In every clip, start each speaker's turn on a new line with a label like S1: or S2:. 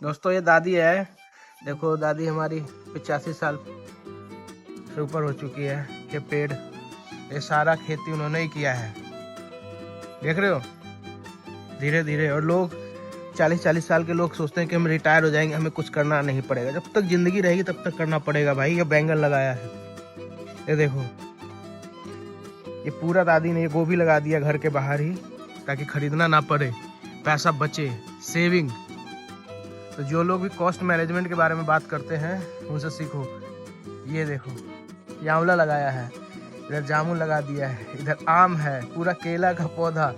S1: दोस्तों ये दादी है, देखो दादी हमारी 85 साल से ऊपर हो चुकी है। ये पेड़, ये सारा खेती उन्होंने ही किया है, देख रहे हो, धीरे धीरे। और लोग 40-40 साल के लोग सोचते हैं कि हम रिटायर हो जाएंगे, हमें कुछ करना नहीं पड़ेगा। जब तक जिंदगी रहेगी तब तक करना पड़ेगा भाई। ये बैंगन लगाया है, ये देखो, ये पूरा दादी ने ये गोभी लगा दिया घर के बाहर ही, ताकि खरीदना ना पड़े, पैसा बचे, सेविंग। तो जो लोग भी कॉस्ट मैनेजमेंट के बारे में बात करते हैं उनसे सीखो। ये देखो, ये आंवला लगाया है, इधर जामुन लगा दिया है, इधर आम है, पूरा केला का पौधा,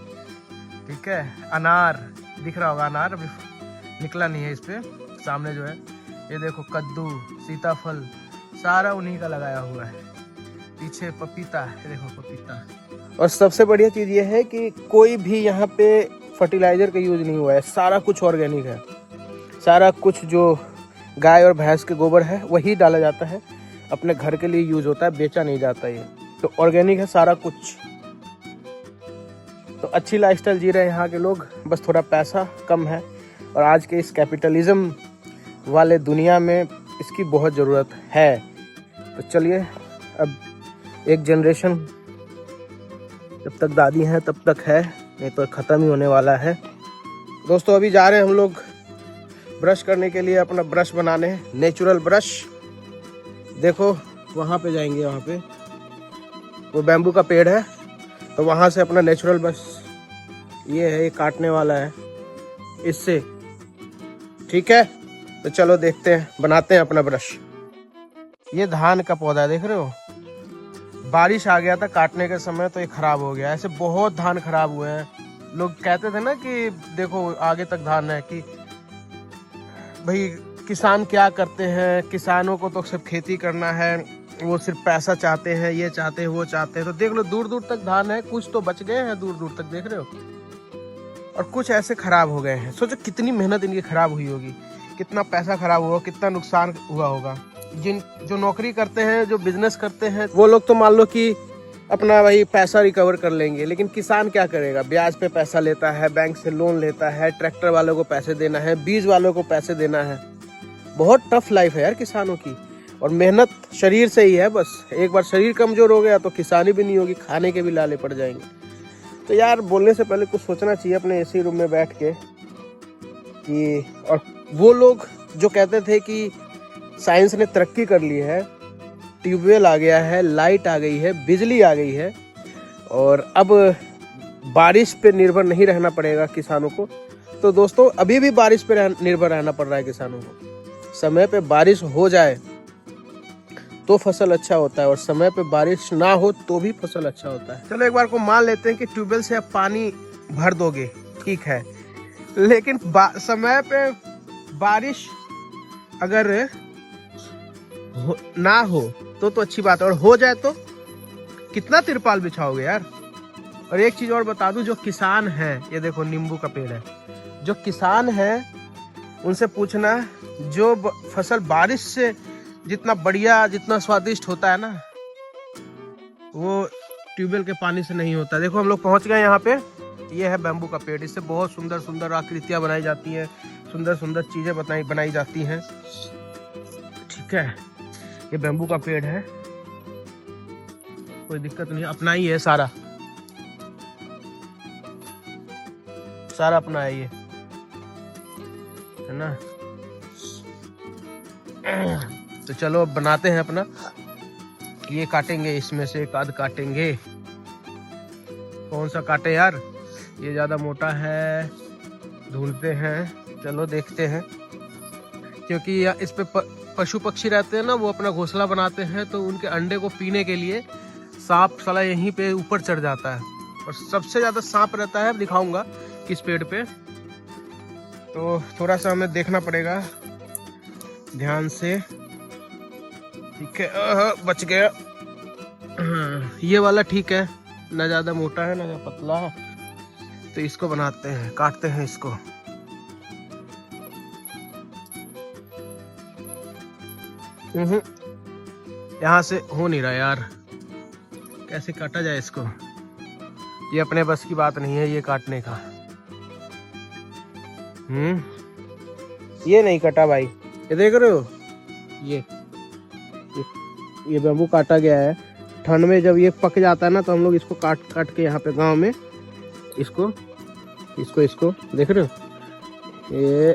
S1: ठीक है। अनार दिख रहा होगा, अनार अभी निकला नहीं है इस पे, सामने जो है। ये देखो कद्दू, सीताफल, सारा उन्हीं का लगाया हुआ है। पीछे पपीता है, देखो पपीता। और सबसे बढ़िया चीज़ ये है कि कोई भी यहाँ पे फर्टिलाइजर का यूज नहीं हुआ है, सारा कुछ ऑर्गेनिक है। सारा कुछ जो गाय और भैंस के गोबर है वही डाला जाता है, अपने घर के लिए यूज होता है, बेचा नहीं जाता। ये तो ऑर्गेनिक है सारा कुछ। तो अच्छी लाइफस्टाइल जी रहे हैं यहाँ के लोग, बस थोड़ा पैसा कम है। और आज के इस कैपिटलिज्म वाले दुनिया में इसकी बहुत ज़रूरत है। तो चलिए, अब एक जनरेशन जब तक दादी हैं तब तक है, नहीं तो ख़त्म ही होने वाला है। दोस्तों अभी जा रहे हैं हम लोग ब्रश करने के लिए, अपना ब्रश बनाने, नेचुरल ब्रश। देखो वहाँ पे जाएंगे, वहाँ पे वो बैम्बू का पेड़ है, तो वहाँ से अपना नेचुरल ब्रश, ये है, ये काटने वाला है इससे, ठीक है। तो चलो देखते हैं, बनाते हैं अपना ब्रश। ये धान का पौधा है, देख रहे हो, बारिश आ गया था काटने के समय तो ये खराब हो गया। ऐसे बहुत धान खराब हुए हैं। लोग कहते थे ना कि देखो आगे तक धान है, कि भाई किसान क्या करते हैं, किसानों को तो सिर्फ खेती करना है, वो सिर्फ पैसा चाहते हैं, ये चाहते हैं, वो चाहते हैं। तो देख लो दूर दूर तक धान है, कुछ तो बच गए हैं दूर दूर तक, देख रहे हो, और कुछ ऐसे खराब हो गए हैं। सोचो कितनी मेहनत इनकी खराब हुई होगी, कितना पैसा खराब हुआ, कितना नुकसान हुआ होगा। जो नौकरी करते हैं, जो बिजनेस करते हैं, वो लोग तो मान लो कि अपना वही पैसा रिकवर कर लेंगे, लेकिन किसान क्या करेगा? ब्याज पे पैसा लेता है, बैंक से लोन लेता है, ट्रैक्टर वालों को पैसे देना है, बीज वालों को पैसे देना है। बहुत टफ लाइफ है यार किसानों की। और मेहनत शरीर से ही है, बस एक बार शरीर कमजोर हो गया तो किसानी भी नहीं होगी, खाने के भी लाले पड़ जाएंगे। तो यार बोलने से पहले कुछ सोचना चाहिए अपने एसी रूम में बैठ के कि, और वो लोग जो कहते थे कि साइंस ने तरक्की कर ली है, ट्यूबवेल आ गया है, लाइट आ गई है, बिजली आ गई है, और अब बारिश पे निर्भर नहीं रहना पड़ेगा किसानों को। तो दोस्तों अभी भी बारिश पे निर्भर रहना पड़ रहा है किसानों को। समय पे बारिश हो जाए तो फसल अच्छा होता है, और समय पे बारिश ना हो तो भी फसल अच्छा होता है। चलो एक बार को मान लेते हैं कि ट्यूबवेल से आप पानी भर दोगे, ठीक है, लेकिन समय पे बारिश अगर ना हो तो अच्छी बात है, और हो जाए तो कितना तिरपाल बिछाओगे यार। और एक चीज और बता दूं, जो किसान है, ये देखो नींबू का पेड़ है, जो किसान है उनसे पूछना, जो फसल बारिश से जितना बढ़िया, जितना स्वादिष्ट होता है ना, वो ट्यूबवेल के पानी से नहीं होता। देखो हम लोग पहुंच गए यहाँ पे, ये है बैम्बू का पेड़, इससे बहुत सुंदर सुंदर आकृतियां बनाई जाती हैं, सुंदर सुंदर चीजें बनाई जाती हैं, ठीक है। ये बैम्बू का पेड़ है, कोई दिक्कत नहीं, अपना ही है सारा, सारा अपना है ये, है ना। तो चलो अब बनाते हैं अपना, ये काटेंगे, इसमें से एक आध काटेंगे। कौन सा काटे यार, ये ज्यादा मोटा है, ढूंढते हैं, चलो देखते हैं। क्योंकि इस पे पशु पक्षी रहते हैं ना, वो अपना घोंसला बनाते हैं, तो उनके अंडे को पीने के लिए सांप साला यहीं पे ऊपर चढ़ जाता है, और सबसे ज्यादा सांप रहता है, दिखाऊंगा किस पेड़ पे। तो थोड़ा सा हमें देखना पड़ेगा ध्यान से, ठीक है। बच गया, ये वाला ठीक है, ना ज्यादा मोटा है ना ज्यादा पतला है। तो इसको बनाते हैं, काटते हैं इसको। यहाँ से हो नहीं रहा यार, कैसे काटा जाए इसको, ये अपने बस की बात नहीं है ये काटने का। ये नहीं कटा भाई, ये देख रहे हो, ये बैम्बू काटा गया है। ठंड में जब ये पक जाता है ना तो हम लोग इसको काट काट के यहाँ पे गांव में इसको देख रहे हो, ये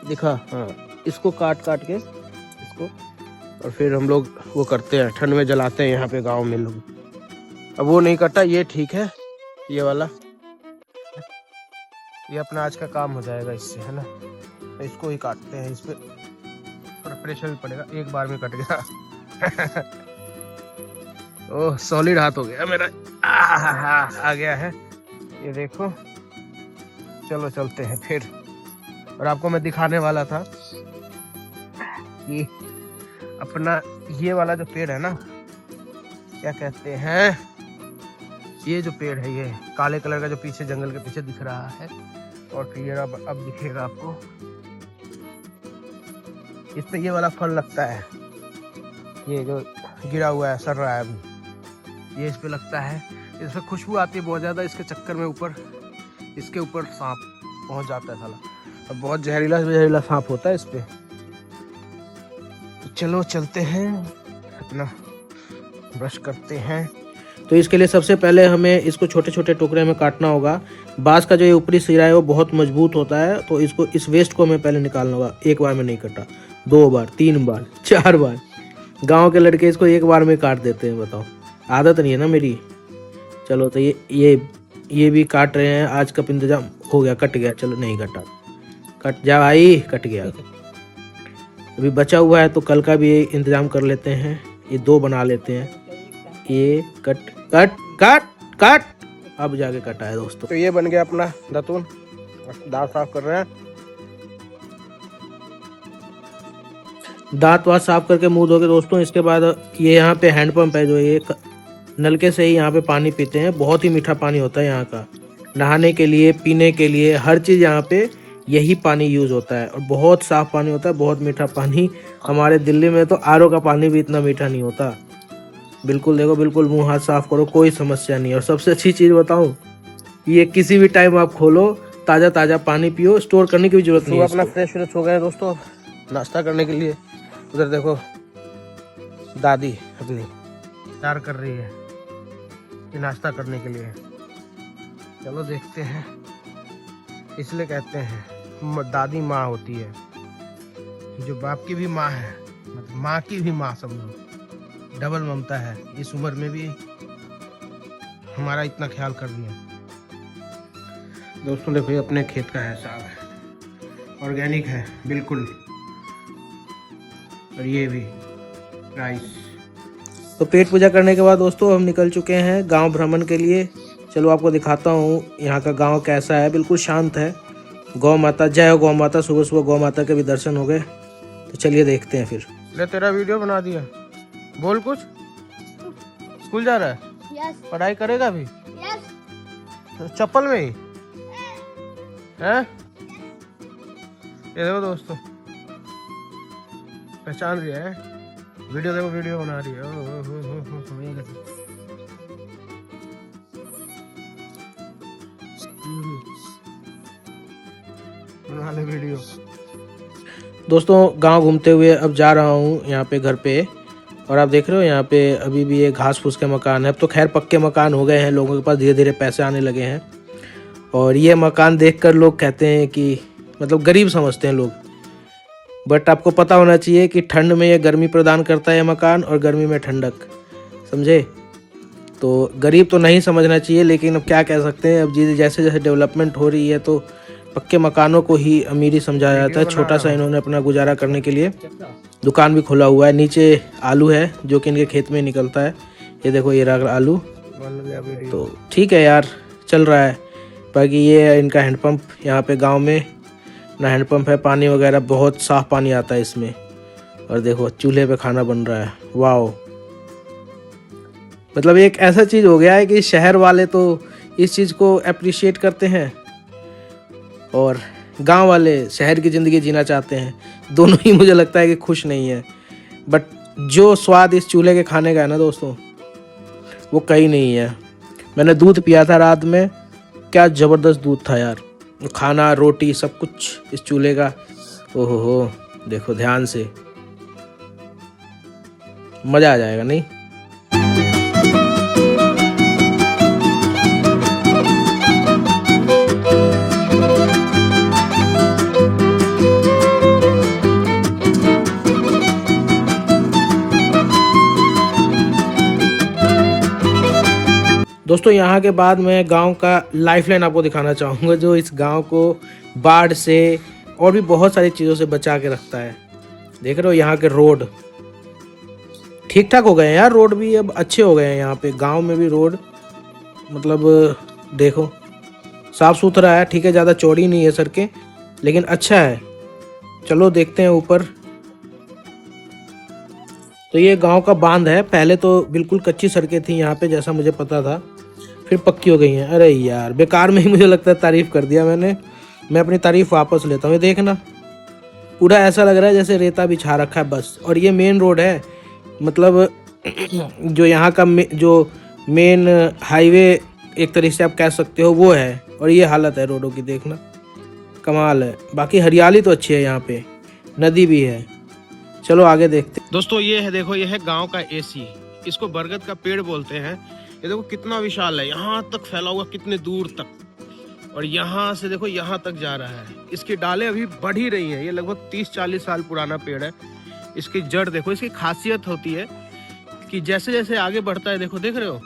S1: दिखा, हाँ, इसको काट काट के इसको, और फिर हम लोग वो करते हैं, ठंड में जलाते हैं यहाँ पे गांव में लोग। अब वो नहीं कटा, ये ठीक है, ये वाला, ये अपना आज का काम हो जाएगा इससे, है ना। तो इसको ही काटते हैं, इस पे थोड़ा प्रेशर भी पड़ेगा, एक बार में कट गया। ओह सॉलिड हाथ हो गया मेरा, आ गया है, ये देखो। चलो चलते हैं फिर। और आपको मैं दिखाने वाला था कि अपना ये वाला जो पेड़ है ना, क्या कहते हैं, ये जो पेड़ है, ये काले कलर का जो पीछे जंगल के पीछे दिख रहा है, और क्लियर अब दिखेगा आपको, इस पे ये वाला फल लगता है, ये जो गिरा हुआ है, सड़ रहा है अभी, ये इस पे लगता है। इस पे खुशबू आती है बहुत ज़्यादा, इसके चक्कर में इसके ऊपर सांप पहुंच जाता है साला, अब बहुत जहरीला सांप होता है इस पे। तो चलो चलते हैं, अपना ब्रश करते हैं। तो इसके लिए सबसे पहले हमें इसको छोटे छोटे टुकड़े में काटना होगा। बांस का जो ये ऊपरी सिरा है वो बहुत मजबूत होता है, तो इसको, इस वेस्ट को हमें पहले निकालना होगा। एक बार में नहीं कटा, 2 बार, 3 बार, 4 बार। गांव के लड़के इसको एक बार में काट देते हैं, बताओ, आदत नहीं है ना मेरी। चलो तो ये भी काट रहे हैं, आज का इंतजाम हो गया, कट गया, चलो नहीं कटा, कट जा भाई, कट गया। अभी बचा हुआ है तो कल का भी इंतजाम कर लेते हैं, ये 2 बना लेते हैं। ये कट कट कट कट, अब जाके कटा है दोस्तों। तो ये बन गया अपना दातून, दांत साफ कर रहे हैं। दांत वात साफ करके मुंह धो के दोस्तों, इसके बाद ये यहाँ पे हैंडपंप है, जो ये नलके से ही यहाँ पे पानी पीते हैं। बहुत ही मीठा पानी होता है यहाँ का, नहाने के लिए, पीने के लिए, हर चीज़ यहाँ पे यही पानी यूज़ होता है, और बहुत साफ पानी होता है, बहुत मीठा पानी। हमारे दिल्ली में तो आरओ का पानी भी इतना मीठा नहीं होता। बिल्कुल देखो, बिल्कुल मुंह हाथ साफ करो, कोई समस्या नहीं। और सबसे अच्छी चीज़ बताऊँ, ये किसी भी टाइम आप खोलो, ताज़ा ताज़ा पानी पियो, स्टोर करने की भी जरूरत नहीं है। अपना फ्रेश हो गए दोस्तों, नाश्ता करने के लिए। उधर देखो दादी अपनी तैयार कर रही है ये नाश्ता करने के लिए। चलो देखते हैं, इसलिए कहते हैं दादी माँ होती है, जो बाप की भी माँ है, मतलब माँ की भी माँ, सब लोग डबल ममता है। इस उम्र में भी हमारा इतना ख्याल कर दिया। दोस्तों देखो, ये अपने खेत का है, साग है, ऑर्गेनिक है बिल्कुल, और ये भी राइस। तो पेट पूजा करने के बाद दोस्तों हम निकल चुके हैं गांव भ्रमण के लिए। चलो आपको दिखाता हूँ यहाँ का गांव कैसा है, बिल्कुल शांत है। गौ माता, जय हो गौ माता। सुबह सुबह गौ माता के भी दर्शन हो गए, तो चलिए देखते हैं फिर। ले तेरा वीडियो बना दिया, बोल कुछ। स्कूल जा रहा है? yes. पढ़ाई करेगा भी? yes. चप्पल में ही है? ये देखो दोस्तों, पहचान रही है, वीडियो देखो, वीडियो बना रही है। बना ले वीडियो। दोस्तों गांव घूमते हुए अब जा रहा हूँ यहाँ पे घर पे, और आप देख रहे हो यहाँ पे अभी भी ये घास फूस के मकान है। अब तो खैर पक्के मकान हो गए हैं, लोगों के पास धीरे धीरे पैसे आने लगे हैं। और ये मकान देखकर लोग कहते हैं कि, मतलब गरीब समझते हैं लोग, बट आपको पता होना चाहिए कि ठंड में ये गर्मी प्रदान करता है मकान, और गर्मी में ठंडक, समझे। तो गरीब तो नहीं समझना चाहिए, लेकिन अब क्या कह सकते हैं, अब जैसे जैसे डेवलपमेंट हो रही है तो पक्के मकानों को ही अमीरी समझा जाता है। छोटा सा इन्होंने अपना गुजारा करने के लिए दुकान भी खोला हुआ है। नीचे आलू है जो कि इनके खेत में निकलता है, ये देखो, ये रहा आलू। तो ठीक है यार, चल रहा है। बाकी ये इनका हैंडपम्प, यहाँ पे गांव में ना हैंडपम्प है, पानी वगैरह बहुत साफ पानी आता है इसमें। और देखो चूल्हे पे खाना बन रहा है, वाओ। मतलब एक ऐसा चीज़ हो गया है कि शहर वाले तो इस चीज़ को अप्रिशिएट करते हैं, और गांव वाले शहर की ज़िंदगी जीना चाहते हैं। दोनों ही मुझे लगता है कि खुश नहीं है। बट जो स्वाद इस चूल्हे के खाने का है ना दोस्तों, वो कहीं नहीं है। मैंने दूध पिया था रात में, क्या ज़बरदस्त दूध था यार। खाना, रोटी, सब कुछ इस चूल्हे का ओहो हो, देखो ध्यान से, मजा आ जाएगा नहीं। दोस्तों यहाँ के बाद मैं गांव का लाइफलाइन आपको दिखाना चाहूँगा, जो इस गांव को बाढ़ से और भी बहुत सारी चीज़ों से बचा के रखता है। देख रहे हो यहाँ के रोड ठीक ठाक हो गए हैं यार, रोड भी अब अच्छे हो गए हैं यहाँ पे गांव में भी रोड, मतलब देखो साफ सुथरा है। ठीक है, ज़्यादा चौड़ी नहीं है सड़कें, लेकिन अच्छा है। चलो देखते हैं ऊपर। तो ये गांव का बांध है, पहले तो बिल्कुल कच्ची सड़कें थी यहाँ पे जैसा मुझे पता था, फिर पक्की हो गई हैं। अरे यार बेकार में ही मुझे लगता है तारीफ कर दिया मैंने, मैं अपनी तारीफ वापस लेता हूँ। ये देखना पूरा ऐसा लग रहा है जैसे रेता बिछा रखा है बस। और ये मेन रोड है, मतलब जो यहाँ का जो मेन हाईवे एक तरीके से आप कह सकते हो वो है। और ये हालत है रोडों की, देखना कमाल है। बाकी हरियाली तो अच्छी है यहाँ पे, नदी भी है। चलो आगे देखते। दोस्तों ये है, देखो ये है गांव का एसी, इसको बरगद का पेड़ बोलते हैं। ये देखो कितना विशाल है, यहाँ तक फैला हुआ, कितने दूर तक। और यहाँ से देखो यहाँ तक जा रहा है। इसकी डालें अभी बढ़ ही रही हैं। ये लगभग 30-40 साल पुराना पेड़ है। इसकी जड़ देखो, इसकी खासियत होती है कि जैसे जैसे आगे बढ़ता है, देखो देख रहे हो,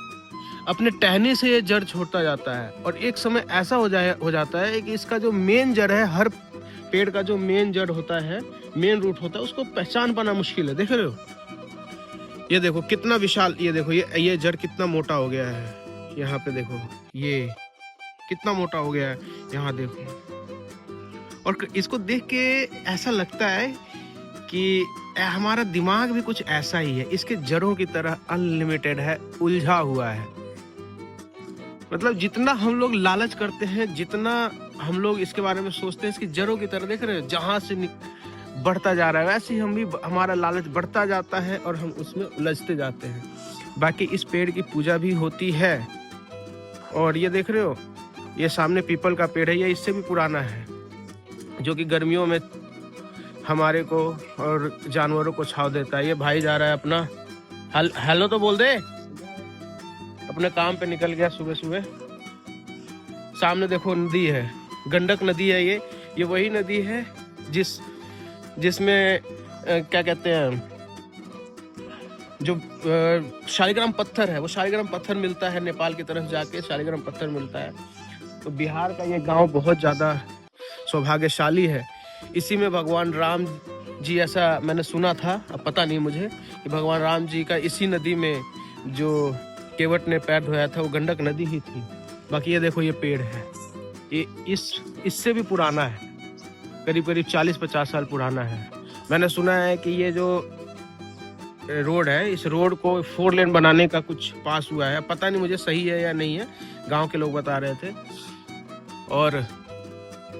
S1: अपने टहनी से ये जड़ छोड़ता जाता है। और एक समय ऐसा हो जाता है कि इसका जो मेन जड़ है, हर पेड़ का जो मेन जड़ होता है, मेन रूट होता है, उसको पहचान पाना मुश्किल है। देख रहे हो, ये देखो कितना विशाल, ये देखो ये जड़ कितना मोटा हो गया है। यहाँ पे देखो ये कितना मोटा हो गया है, यहाँ देखो। और इसको देख के ऐसा लगता है कि हमारा दिमाग भी कुछ ऐसा ही है, इसके जड़ों की तरह अनलिमिटेड है, उलझा हुआ है। मतलब जितना हम लोग लालच करते हैं, जितना हम लोग इसके बारे में सोचते हैं, इसकी जड़ों की तरह देख रहे हो जहां से बढ़ता जा रहा है, वैसे ही हम भी, हमारा लालच बढ़ता जाता है और हम उसमें उलझते जाते हैं। बाकी इस पेड़ की पूजा भी होती है। और ये देख रहे हो, ये सामने पीपल का पेड़ है, ये इससे भी पुराना है, जो कि गर्मियों में हमारे को और जानवरों को छांव देता है। ये भाई जा रहा है अपना हेलो तो बोल दे, अपने काम पे निकल गया सुबह सुबह। सामने देखो नदी है, गंडक नदी है। ये वही नदी है जिसमें क्या कहते हैं, जो शालिग्राम पत्थर है, वो शालिग्राम पत्थर मिलता है नेपाल की तरफ जाके, शालिग्राम पत्थर मिलता है। तो बिहार का ये गांव बहुत ज़्यादा सौभाग्यशाली है। इसी में भगवान राम जी, ऐसा मैंने सुना था, अब पता नहीं मुझे, कि भगवान राम जी का इसी नदी में जो केवट ने पैर धोया था, वो गंडक नदी ही थी। बाकी ये देखो ये पेड़ है, ये इससे भी पुराना है, करीब 40-50 साल पुराना है। मैंने सुना है कि ये जो रोड है, इस रोड को 4 लेन बनाने का कुछ पास हुआ है, पता नहीं मुझे सही है या नहीं है, गांव के लोग बता रहे थे। और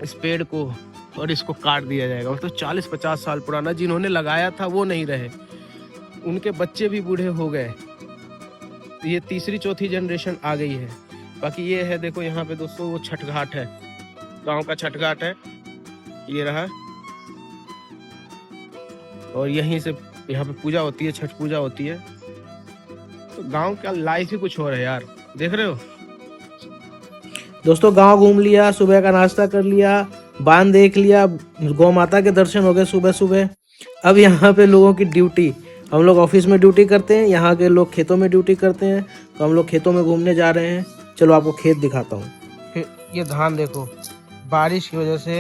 S1: इस पेड़ को और इसको काट दिया जाएगा। तो 40-50 साल पुराना, जिन्होंने लगाया था वो नहीं रहे, उनके बच्चे भी बूढ़े हो गए। ये तीसरी चौथी जनरेशन आ गई है। बाकी ये है, देखो यहाँ पे दोस्तों वो छठ घाट है, गांव का छठ घाट है, ये रहा। और यहीं से यहाँ पे पूजा होती है, छठ पूजा होती है। तो गांव का लाइफ ही कुछ और है यार, देख रहे हो दोस्तों। गांव घूम लिया, सुबह का नाश्ता कर लिया, बांध देख लिया, गौ माता के दर्शन हो गए सुबह सुबह। अब यहाँ पे लोगों की ड्यूटी, हम लोग ऑफिस में ड्यूटी करते हैं, यहाँ के लोग खेतों में ड्यूटी करते हैं। तो हम लोग खेतों में घूमने जा रहे हैं। चलो आपको खेत दिखाता हूँ। ये धान देखो, बारिश की वजह से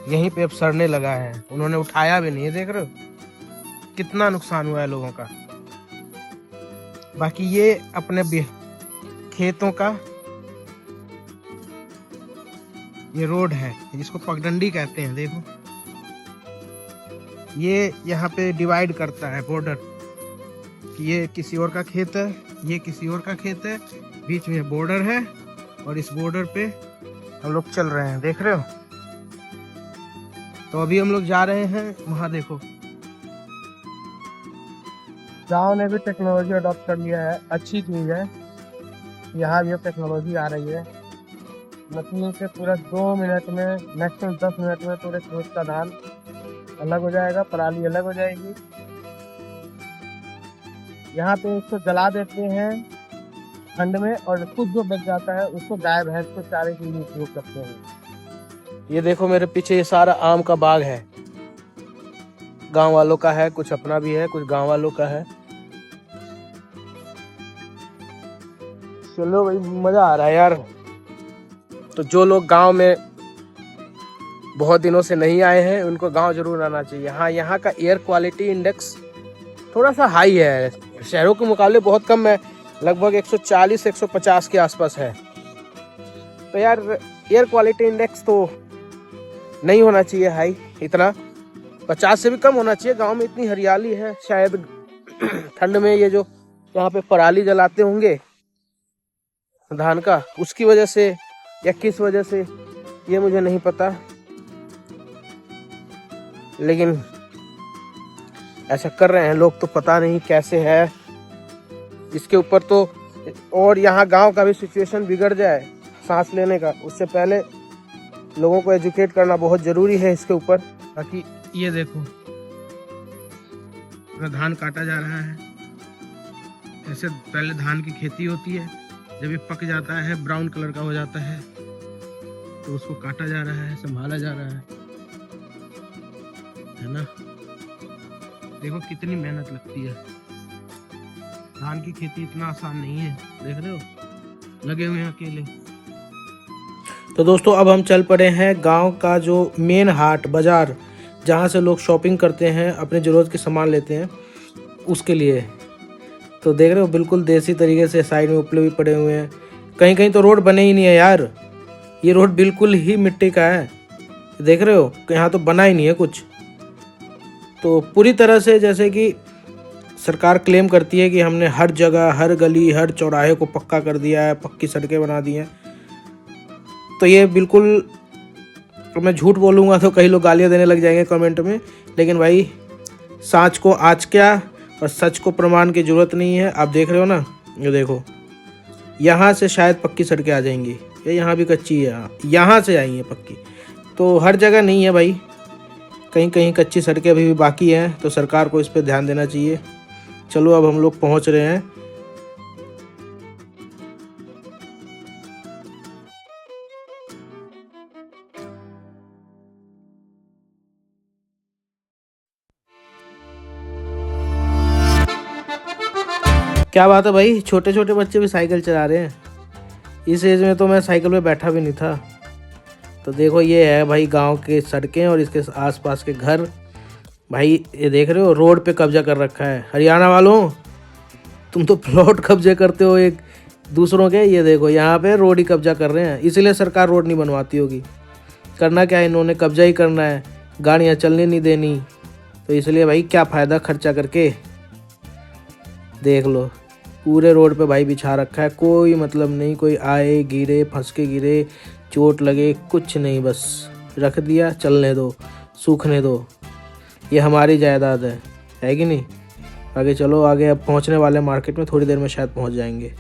S1: यहीं पे अब सड़ने लगा है, उन्होंने उठाया भी नहीं है, देख रहे हो कितना नुकसान हुआ है लोगों का। बाकी ये अपने खेतों का ये रोड है, जिसको पगडंडी कहते हैं। देखो ये यहाँ पे डिवाइड करता है बॉर्डर, ये किसी और का खेत है, ये किसी और का खेत है, बीच में बॉर्डर है। और इस बॉर्डर पे हम लोग चल रहे हैं, देख रहे हो। तो अभी हम लोग जा रहे हैं वहाँ, देखो गांव ने भी टेक्नोलॉजी अडॉप्ट कर लिया है, अच्छी चीज़ है। यहाँ भी अब टेक्नोलॉजी आ रही है। मशीन से पूरा 2 मिनट में, मैक्सिमम 10 मिनट में पूरे खेत का धान अलग हो जाएगा, पराली अलग हो जाएगी। यहाँ पे इसको जला देते हैं ठंड में, और कुछ जो बच जाता है उसको गाय भैंस को चारे के लिए उपयोग करते हैं। ये देखो मेरे पीछे ये सारा आम का बाग है, गांव वालों का है, कुछ अपना भी है, कुछ गांव वालों का है। चलो भाई, मजा आ रहा है यार। तो जो लोग गांव में बहुत दिनों से नहीं आए हैं उनको गांव जरूर आना चाहिए। हाँ, यहाँ का एयर क्वालिटी इंडेक्स थोड़ा सा हाई है, शहरों के मुकाबले बहुत कम है, लगभग 140-150 के आसपास है। तो यार एयर क्वालिटी इंडेक्स तो नहीं होना चाहिए हाई, इतना 50 से भी कम होना चाहिए। गांव में इतनी हरियाली है, शायद ठंड में ये जो यहाँ पे पराली जलाते होंगे धान का, उसकी वजह से या किस वजह से ये मुझे नहीं पता, लेकिन ऐसा कर रहे हैं लोग, तो पता नहीं कैसे है इसके ऊपर। तो और यहाँ गांव का भी सिचुएशन बिगड़ जाए सांस लेने का, उससे पहले लोगों को एजुकेट करना बहुत जरूरी है इसके ऊपर। ताकि ये देखो पूरा धान काटा जा रहा है, ऐसे पहले धान की खेती होती है, जब ये पक जाता है ब्राउन कलर का हो जाता है तो उसको काटा जा रहा है, संभाला जा रहा है ना। देखो कितनी मेहनत लगती है, धान की खेती इतना आसान नहीं है, देख रहे हो लगे हुए हैं अकेले। तो दोस्तों अब हम चल पड़े हैं गांव का जो मेन हाट बाजार, जहां से लोग शॉपिंग करते हैं, अपने ज़रूरत के सामान लेते हैं, उसके लिए। तो देख रहे हो बिल्कुल देसी तरीके से साइड में उपले भी पड़े हुए हैं। कहीं कहीं तो रोड बने ही नहीं है यार, ये रोड बिल्कुल ही मिट्टी का है, देख रहे हो, यहाँ तो बना ही नहीं है कुछ। तो पूरी तरह से जैसे कि सरकार क्लेम करती है कि हमने हर जगह, हर गली, हर चौराहे को पक्का कर दिया है, पक्की सड़कें बना दी हैं, तो ये बिल्कुल, तो मैं झूठ बोलूँगा तो कई लोग गालियाँ देने लग जाएंगे कमेंट में, लेकिन भाई सांच को आज क्या और सच को प्रमाण की ज़रूरत नहीं है। आप देख रहे हो ना, ये देखो यहाँ से शायद पक्की सड़कें आ जाएंगी, ये यहाँ भी कच्ची है, यहाँ से आई हैं पक्की, तो हर जगह नहीं है भाई, कहीं कहीं कच्ची सड़कें अभी भी बाकी हैं, तो सरकार को इस पर ध्यान देना चाहिए। चलो अब हम लोग पहुँच रहे हैं। क्या बात है भाई, छोटे छोटे बच्चे भी साइकिल चला रहे हैं, इस एज में तो मैं साइकिल पे बैठा भी नहीं था। तो देखो ये है भाई गांव के सड़कें और इसके आसपास के घर। भाई ये देख रहे हो रोड पे कब्जा कर रखा है, हरियाणा वालों तुम तो प्लॉट कब्जे करते हो एक दूसरों के। ये देखो यहाँ पे रोड ही कब्जा कर रहे हैं, इसीलिए सरकार रोड नहीं बनवाती होगी। करना क्या है इन्होंने, कब्जा ही करना है, गाड़ियाँ चलने नहीं देनी, तो इसलिए भाई क्या फ़ायदा खर्चा करके। देख लो पूरे रोड पे भाई बिछा रखा है, कोई मतलब नहीं, कोई आए गिरे, फंस के गिरे, चोट लगे, कुछ नहीं, बस रख दिया, चलने दो, सूखने दो, ये हमारी जायदाद है कि नहीं। आगे चलो, आगे अब पहुंचने वाले मार्केट में, थोड़ी देर में शायद पहुंच जाएंगे।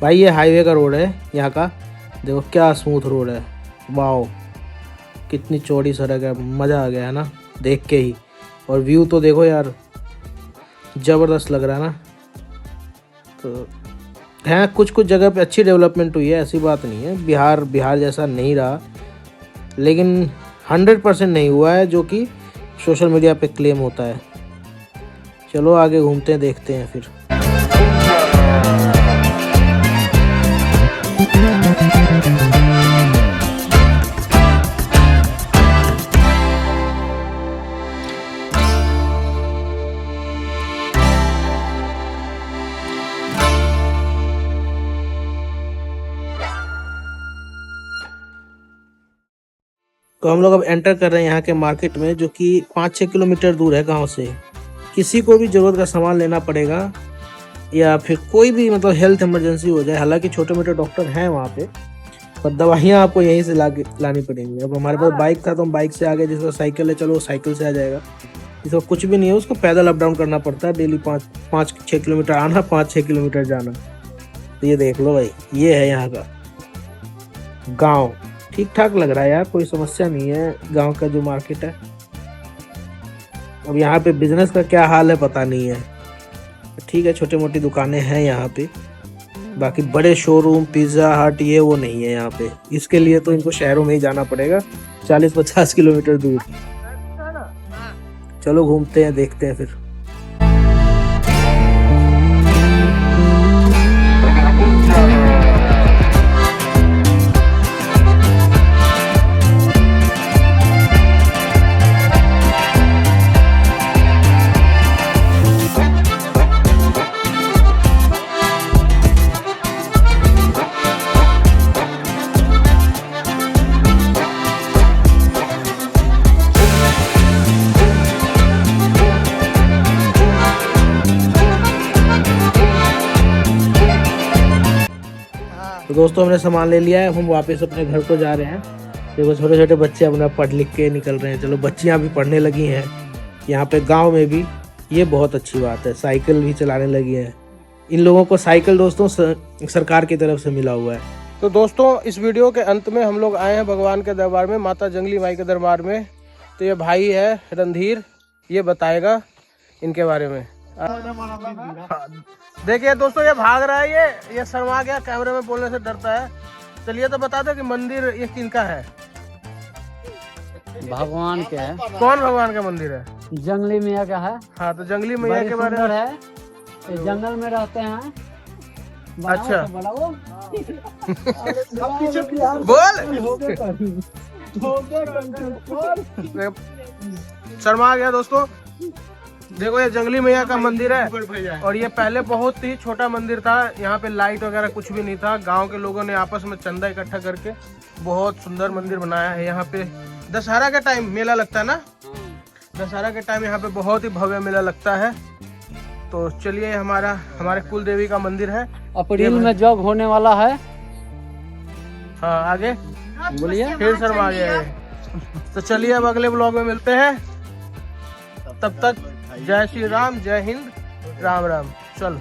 S1: भाई ये हाईवे का रोड है यहाँ का, देखो क्या स्मूथ रोड है, वाओ कितनी चौड़ी सड़क है, मज़ा आ गया है ना देख के ही। और व्यू तो देखो यार ज़बरदस्त लग रहा है ना। तो हैं कुछ कुछ जगह पे अच्छी डेवलपमेंट हुई है, ऐसी बात नहीं है, बिहार जैसा नहीं रहा, लेकिन 100% नहीं हुआ है जो कि सोशल मीडिया पे क्लेम होता है। चलो आगे घूमते हैं, देखते हैं फिर। तो हम लोग अब एंटर कर रहे हैं यहाँ के मार्केट में, जो कि 5-6 किलोमीटर दूर है गांव से। किसी को भी ज़रूरत का सामान लेना पड़ेगा या फिर कोई भी मतलब हेल्थ इमरजेंसी हो जाए, हालांकि छोटे मोटे डॉक्टर हैं वहाँ पे, पर दवाइयाँ आपको यहीं से लानी पड़ेंगी। अब हमारे पास बाइक था तो हम बाइक से आ गए, जिसका साइकिल है चलो साइकिल से आ जाएगा। इसको कुछ भी नहीं है, उसको पैदल अप डाउन करना पड़ता है डेली 5-6 किलोमीटर आना, 5-6 किलोमीटर जाना। तो ये देख लो भाई, ये है यहाँ का गांव। ठीक ठाक लग रहा है यार, कोई समस्या नहीं है गांव का जो मार्केट है। अब यहाँ पे बिजनेस का क्या हाल है पता नहीं है। ठीक है, छोटी मोटी दुकानें हैं यहाँ पे, बाकी बड़े शोरूम पिज्जा हट ये वो नहीं है यहाँ पे। इसके लिए तो इनको शहरों में ही जाना पड़ेगा 40-50 किलोमीटर दूर। चलो घूमते हैं, देखते हैं फिर। तो दोस्तों हमने सामान ले लिया है, हम वापस अपने घर को जा रहे हैं। देखो छोटे छोटे बच्चे अपना पढ़ लिख के निकल रहे हैं। चलो बच्चियां भी पढ़ने लगी हैं यहाँ पे गांव में भी, ये बहुत अच्छी बात है। साइकिल भी चलाने लगी है। इन लोगों को साइकिल दोस्तों सरकार की तरफ से मिला हुआ है। तो दोस्तों इस वीडियो के अंत में हम लोग आए हैं भगवान के दरबार में, माता जंगली माई के दरबार में। तो ये भाई है रणधीर, ये बताएगा इनके बारे में। देखिए दोस्तों ये भाग रहा है, ये शर्मा गया, कैमरे में बोलने से डरता है। चलिए तो बता दो कि मंदिर ये किनका है?
S2: भगवान के है।
S1: कौन भगवान का मंदिर है?
S2: जंगली मैया का है।
S1: हाँ तो जंगली मैया के बारे में
S2: है, ये जंगल में रहते हैं।
S1: अच्छा बोल शर्मा गया दोस्तों। देखो ये जंगली मैया का मंदिर है और ये पहले बहुत ही छोटा मंदिर था। यहाँ पे लाइट वगैरह कुछ भी नहीं था। गांव के लोगों ने आपस में चंदा इकट्ठा करके बहुत सुंदर मंदिर बनाया है। यहाँ पे दशहरा के टाइम मेला लगता है ना, दशहरा के टाइम यहाँ पे बहुत ही भव्य मेला लगता है। तो चलिए हमारे कुल देवी का मंदिर है।
S2: अप्रैल में जग होने वाला है।
S1: हाँ आगे
S2: बोलिए।
S1: फिर शर्मा आ गया है। तो चलिए अब अगले ब्लॉग में मिलते हैं, तब तक जय श्री राम, जय हिंद, राम राम। चलो।